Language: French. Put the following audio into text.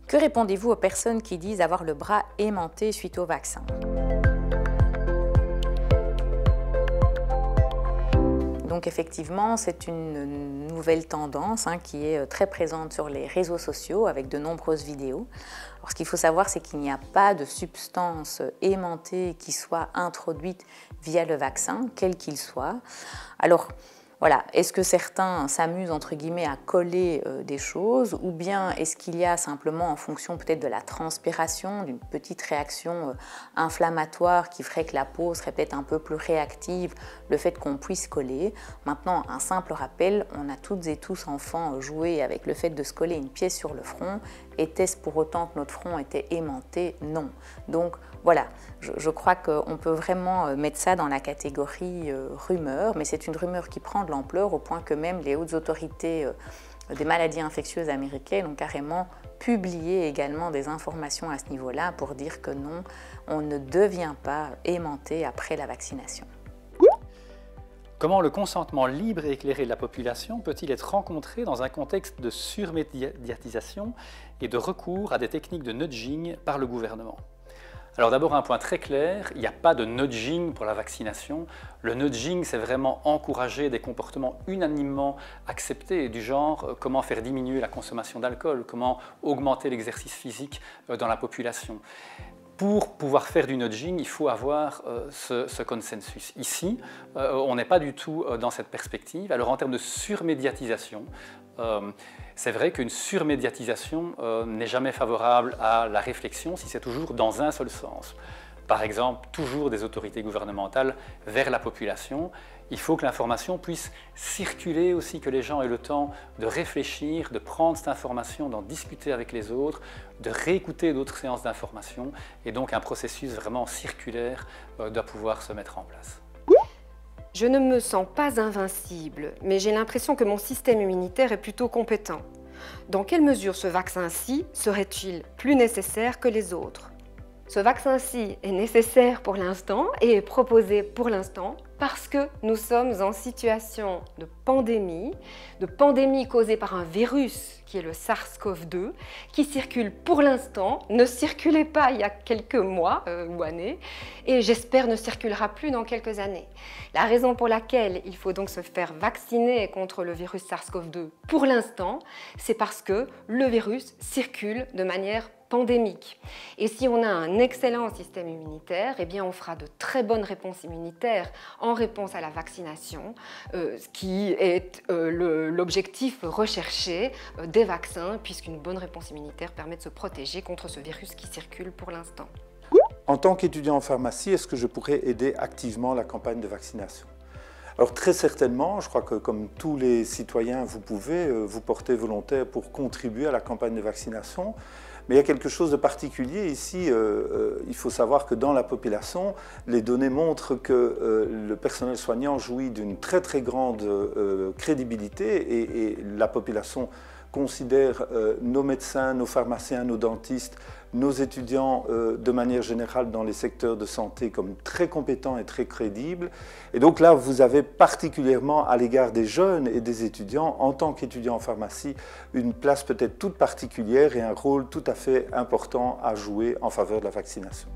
Que répondez-vous aux personnes qui disent avoir le bras aimanté suite au vaccin? Donc effectivement, c'est une nouvelle tendance qui est très présente sur les réseaux sociaux avec de nombreuses vidéos. Alors, ce qu'il faut savoir, c'est qu'il n'y a pas de substance aimantée qui soit introduite via le vaccin, quel qu'il soit. Alors, voilà, est-ce que certains s'amusent entre guillemets à coller des choses, ou bien est-ce qu'il y a simplement en fonction peut-être de la transpiration, d'une petite réaction inflammatoire qui ferait que la peau serait peut-être un peu plus réactive, le fait qu'on puisse coller. Maintenant, un simple rappel, on a toutes et tous enfants joué avec le fait de se coller une pièce sur le front. Était-ce pour autant que notre front était aimanté? Non. Donc voilà, je crois qu'on peut vraiment mettre ça dans la catégorie rumeur, mais c'est une rumeur qui prend de l'ampleur au point que même les hautes autorités des maladies infectieuses américaines ont carrément publié également des informations à ce niveau-là pour dire que non, on ne devient pas aimanté après la vaccination. Comment le consentement libre et éclairé de la population peut-il être rencontré dans un contexte de surmédiatisation et de recours à des techniques de nudging par le gouvernement? Alors d'abord, un point très clair, il n'y a pas de nudging pour la vaccination. Le nudging, c'est vraiment encourager des comportements unanimement acceptés, du genre comment faire diminuer la consommation d'alcool, comment augmenter l'exercice physique dans la population. Pour pouvoir faire du nudging, il faut avoir ce consensus. Ici, on n'est pas du tout dans cette perspective. Alors en termes de surmédiatisation, c'est vrai qu'une surmédiatisation n'est jamais favorable à la réflexion si c'est toujours dans un seul sens. Par exemple, toujours des autorités gouvernementales vers la population. Il faut que l'information puisse circuler aussi, que les gens aient le temps de réfléchir, de prendre cette information, d'en discuter avec les autres, de réécouter d'autres séances d'information. Et donc un processus vraiment circulaire doit pouvoir se mettre en place. Je ne me sens pas invincible, mais j'ai l'impression que mon système immunitaire est plutôt compétent. Dans quelle mesure ce vaccin-ci serait-il plus nécessaire que les autres? Ce vaccin-ci est nécessaire pour l'instant et est proposé pour l'instant parce que nous sommes en situation de pandémie causée par un virus qui est le SARS-CoV-2, qui circule pour l'instant, ne circulait pas il y a quelques mois ou années, et j'espère ne circulera plus dans quelques années. La raison pour laquelle il faut donc se faire vacciner contre le virus SARS-CoV-2 pour l'instant, c'est parce que le virus circule de manière pandémique. Et si on a un excellent système immunitaire, eh bien on fera de très bonnes réponses immunitaires en réponse à la vaccination, ce qui est l'objectif recherché des vaccins, puisqu'une bonne réponse immunitaire permet de se protéger contre ce virus qui circule pour l'instant. En tant qu'étudiant en pharmacie, est-ce que je pourrais aider activement la campagne de vaccination? Alors très certainement, je crois que comme tous les citoyens, vous pouvez vous porter volontaire pour contribuer à la campagne de vaccination. Mais il y a quelque chose de particulier ici. Il faut savoir que dans la population, les données montrent que le personnel soignant jouit d'une très très grande crédibilité et la population considère nos médecins, nos pharmaciens, nos dentistes, nos étudiants de manière générale dans les secteurs de santé comme très compétents et très crédibles. Et donc là, vous avez particulièrement à l'égard des jeunes et des étudiants, en tant qu'étudiants en pharmacie, une place peut-être toute particulière et un rôle tout à fait important à jouer en faveur de la vaccination.